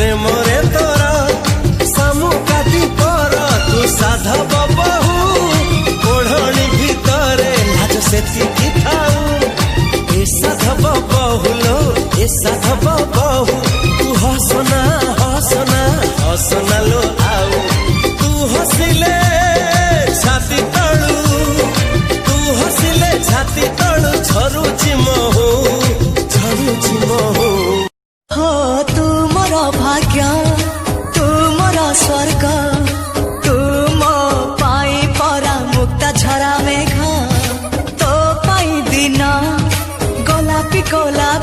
प्रेम रे तोरा सामु काटी पर तू साधव बहु ओढ़णी भितरे लाज सेतिकी थाऊ ए साधव बहुलो ए साधव बहु तू हसना हसना हसना लो आऊ तू हसिले छाती तळू तू हसिले छाती तळू झरुची महू झरुची महू हो तू मोर भाग्य तू मोर स्वर्ग तू मो पाई परा मुक्ता झरा मेघ तो पाई दिन गोलापी गोलाप